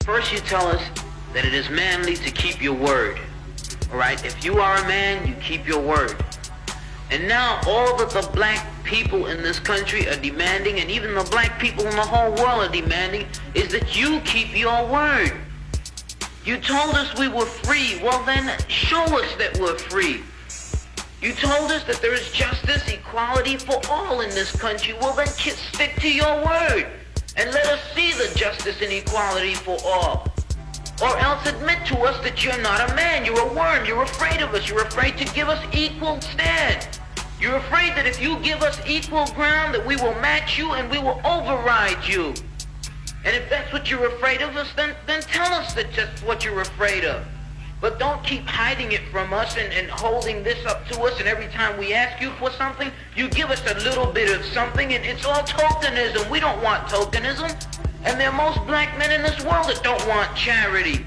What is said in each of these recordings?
First you tell us that it is manly to keep your word. Alright, if you are a man, you keep your word. And now all that the black people in this country are demanding, and even the black people in the whole world are demanding, is that you keep your word. You told us we were free. Well then, show us that we're free. You told us that there is justice, equality for all in this country. Well then, stick to your word. And let us see the justice and equality for all. Or else admit to us that you're not a man, you're a worm, you're afraid of us, you're afraid to give us equal stand. You're afraid that if you give us equal ground, that we will match you and we will override you. And if that's what you're afraid of us, then tell us that just what you're afraid of. But don't keep hiding it from us and holding this up to us, and every time we ask you for something, you give us a little bit of something, and it's all tokenism. We don't want tokenism. And there are most black men in this world that don't want charity.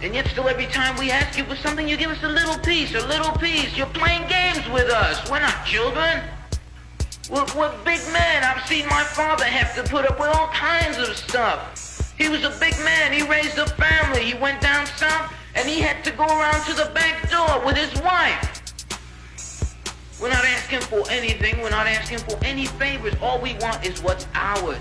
And yet still every time we ask you for something, you give us a little piece, a little piece. You're playing games with us. We're not children. We're big men. I've seen my father have to put up with all kinds of stuff. He was a big man. He raised a family. He went down south, and he had to go around to the back door with his wife. We're not asking for anything. We're not asking for any favors. All we want is what's ours.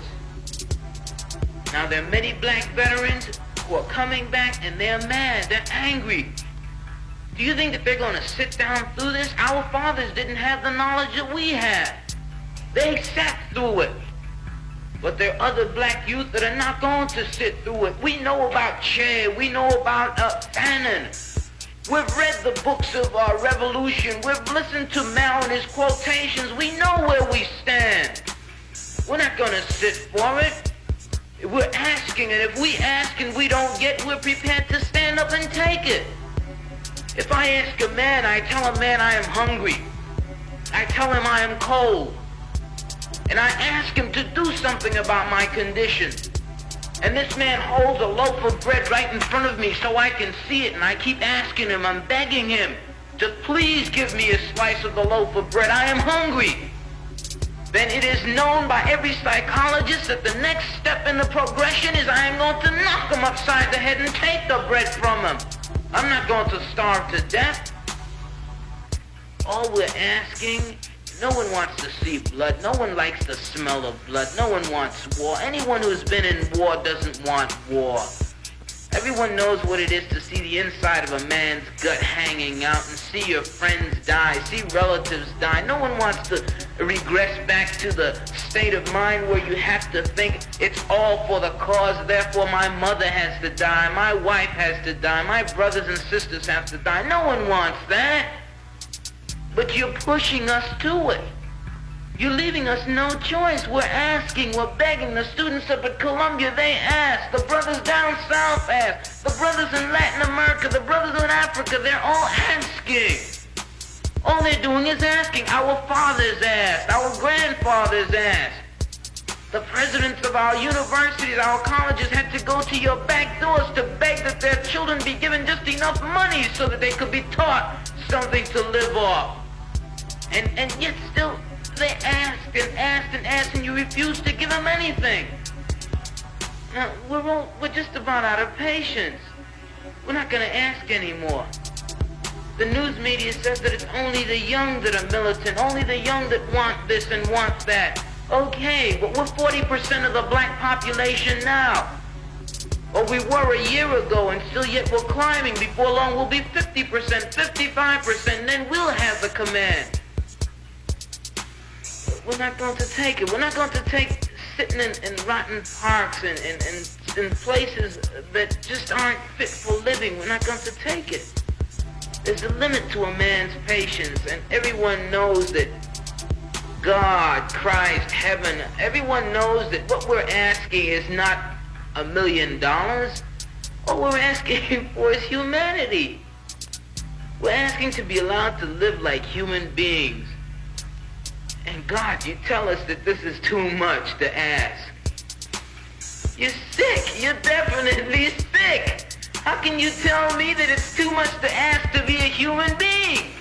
Now, there are many black veterans who are coming back, and they're mad. They're angry. Do you think that they're going to sit down through this? Our fathers didn't have the knowledge that we had. They sat through it. But there are other black youth that are not going to sit through it. We know about Che. We know about Fanon. We've read the books of our revolution. We've listened to Mao and his quotations. We know where we stand. We're not going to sit for it. We're asking, and if we ask and we don't get, we're prepared to stand up and take it. If I ask a man, I tell a man I am hungry. I tell him I am cold. And I ask him to do something about my condition. And this man holds a loaf of bread right in front of me so I can see it, and I keep asking him, I'm begging him to please give me a slice of the loaf of bread. I am hungry. Then it is known by every psychologist that the next step in the progression is I am going to knock him upside the head and take the bread from him. I'm not going to starve to death. All we're asking, no one wants to see blood. No one likes the smell of blood. No one wants war. Anyone who's been in war doesn't want war. Everyone knows what it is to see the inside of a man's gut hanging out and see your friends die, see relatives die. No one wants to regress back to the state of mind where you have to think it's all for the cause, therefore my mother has to die, my wife has to die, my brothers and sisters have to die. No one wants that. But you're pushing us to it. You're leaving us no choice. We're asking, we're begging. The students up at Columbia, they ask. The brothers down south ask. The brothers in Latin America, the brothers in Africa, they're all asking. All they're doing is asking. Our fathers asked. Our grandfathers asked. The presidents of our universities, our colleges had to go to your back doors to beg that their children be given just enough money so that they could be taught something to live off. And yet still, they asked and asked and asked, and you refused to give them anything. Now, we're just about out of patience. We're not going to ask anymore. The news media says that it's only the young that are militant, only the young that want this and want that. Okay, but we're 40% of the black population now. Or we were a year ago, and still yet we're climbing. Before long, we'll be 50%, 55%, and then we'll have the command. We're not going to take it. We're not going to take sitting in rotten parks and in places that just aren't fit for living. We're not going to take it. There's a limit to a man's patience, and everyone knows that God, Christ, heaven, everyone knows that what we're asking is not $1 million. All we're asking for is humanity. We're asking to be allowed to live like human beings. And God, you tell us that this is too much to ask. You're sick. You're definitely sick. How can you tell me that it's too much to ask to be a human being?